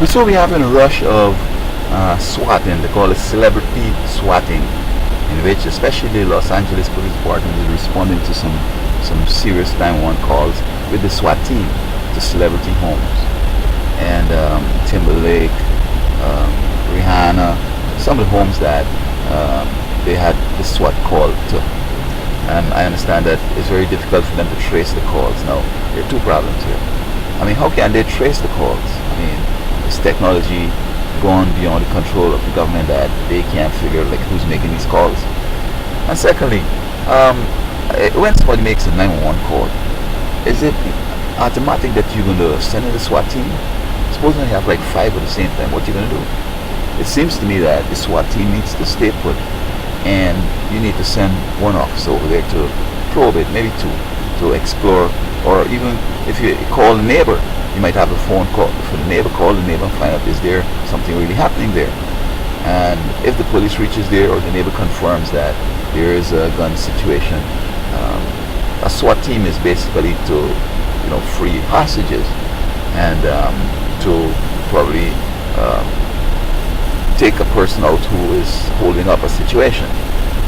So we have a rush of swatting. They call it celebrity swatting, in which especially the Los Angeles Police Department is responding to some serious 911 calls with the SWAT team to celebrity homes. And Timberlake, Rihanna, some of the homes that they had the SWAT call to. And I understand that it's very difficult for them to trace the calls. Now, there are two problems here. I mean, how can they trace the calls? I mean, is technology gone beyond the control of the government that they can't figure like who's making these calls? And secondly, when somebody makes a 911 call, is it automatic that you're going to send in the SWAT team? Supposing you have like 5 at the same time, what are you going to do? It seems to me that the SWAT team needs to stay put, and you need to send one officer over there to probe it, maybe two, to explore, or even if you call a neighbor, you might have a phone call for the neighbor, call the neighbor and find out is there something really happening there. And if the police reaches there or the neighbor confirms that there is a gun situation, a SWAT team is basically to free hostages and to probably take a person out who is holding up a situation.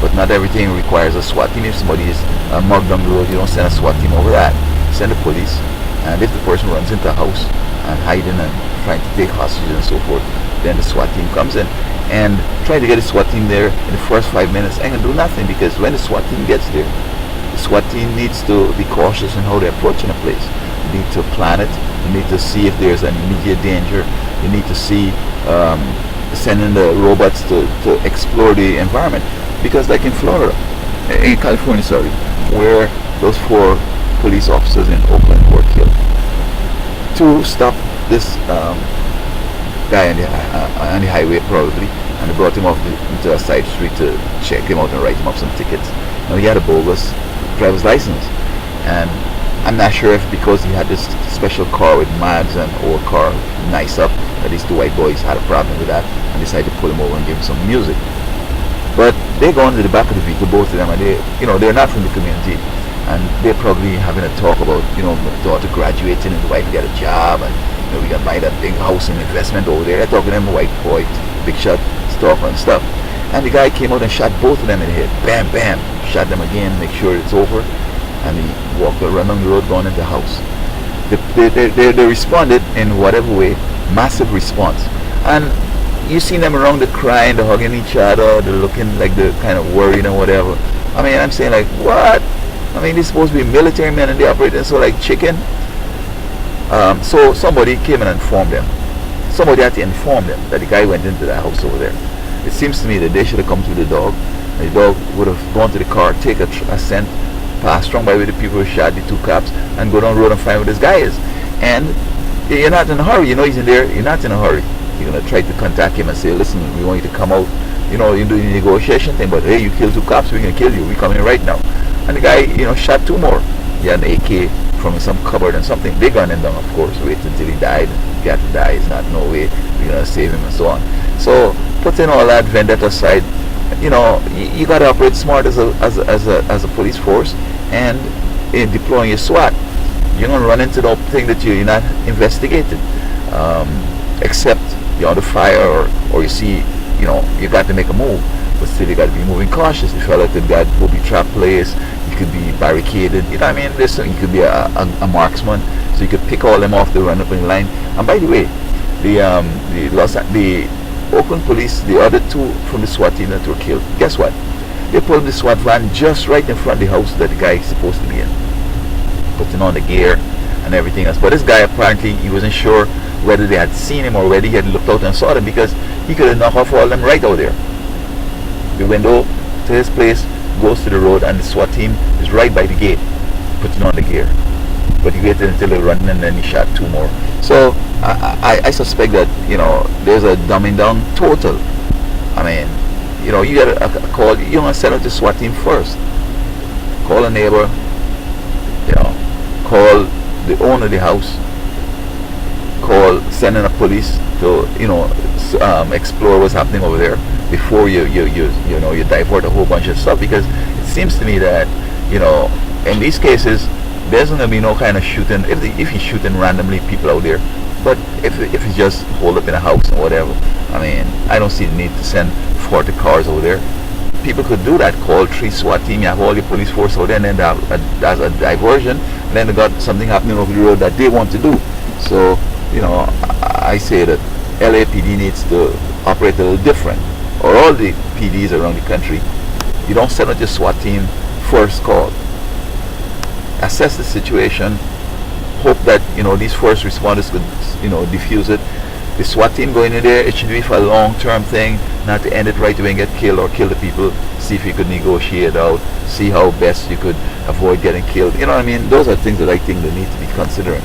But not everything requires a SWAT team. If somebody is mugged down the road, you don't send a SWAT team over that. You send the police. And if the person runs into a house and hiding and trying to take hostages and so forth, then the SWAT team comes in. And trying to get the SWAT team there in the first 5 minutes ain't gonna do nothing, because when the SWAT team gets there, the SWAT team needs to be cautious in how they're approaching a place. You need to plan it. You need to see if there's an immediate danger. You need to see sending the robots to explore the environment. Because like in Florida, in California, sorry, where those 4 police officers in Oakland were killed, to stop this guy on the highway probably, and they brought him off into a side street to check him out and write him up some tickets. Now he had a bogus driver's license, and I'm not sure if because he had this special car with mags and old car nice up, that these 2 white boys had a problem with that and decided to pull him over and give him some music. But they go into the back of the vehicle, both of them, and they're not from the community, and they're probably having a talk about my daughter graduating and the wife got a job, and we got to buy that big house and investment over there. They're talking to them, white boy, big shot, stalker and stuff. And the guy came out and shot both of them in the head. Bam, bam. Shot them again, make sure it's over. And he walked around on the road, gone into the house. They responded in whatever way, massive response. And you seen them around the crying, they're hugging each other, they're looking like they're kind of worried and whatever. I mean, I'm saying like, what? I mean, they're supposed to be military men and they're operating so like chicken. So somebody came and informed them. Somebody had to inform them that the guy went into the house over there. It seems to me that they should have come to the dog. And the dog would have gone to the car, take a scent, pass strong by with the people who shot the 2 cops, and go down the road and find where this guy is. And you're not in a hurry. He's in there. You're not in a hurry. You're going to try to contact him and say, listen, we want you to come out. You're doing the negotiation thing, but hey, you killed 2 cops, we're going to kill you. We're coming right now. And the guy, shot 2 more. He had an AK from some cupboard and something. They gunned him down, of course. Wait until he died. He had to die. It's not no way we're going to save him and so on. So, putting all that vendetta aside, you got to operate smart as a police force, and in deploying your SWAT. You're going to run into the thing that you're not investigated, except you're under fire or you see, you got to make a move, but still you got to be moving cautious. You feel like the guy will be trap place, you could be barricaded, you know what I mean? Listen, you could be a marksman, so you could pick all them off the run up in line. And by the way, the Oakland police, the other 2 from the SWAT team that were killed, guess what? They pulled the SWAT van just right in front of the house that the guy is supposed to be in, putting on the gear and everything else. But this guy, apparently he wasn't sure whether they had seen him or whether he had looked out and saw them, because he could have knocked off all of them right out there. The window to his place goes to the road, and the SWAT team is right by the gate, putting on the gear. But he waited until they run, and then he shot 2 more. So I suspect that there's a dumbing down total. I mean, you get a call. You want to send out the SWAT team first. Call a neighbor. Call the owner of the house. Send in a police to explore what's happening over there before you divert a whole bunch of stuff. Because it seems to me that in these cases there's going to be no kind of shooting. If he's shooting randomly people out there, But if it's just hold up in a house or whatever, I mean, I don't see the need to send 40 cars over there. People could do that. Call 3 SWAT team. You have all your police force over there, and then that's a diversion. And then they got something happening over the road that they want to do. So, I say that LAPD needs to operate a little different, or all the PDs around the country. You don't send out your SWAT team first call. Assess the situation. Hope that these first responders could defuse it. The SWAT team going in there, it should be for a long-term thing, not to end it right away and get killed or kill the people. See if you could negotiate out, see how best you could avoid getting killed. You know what I mean? Those are things that I think they need to be considering.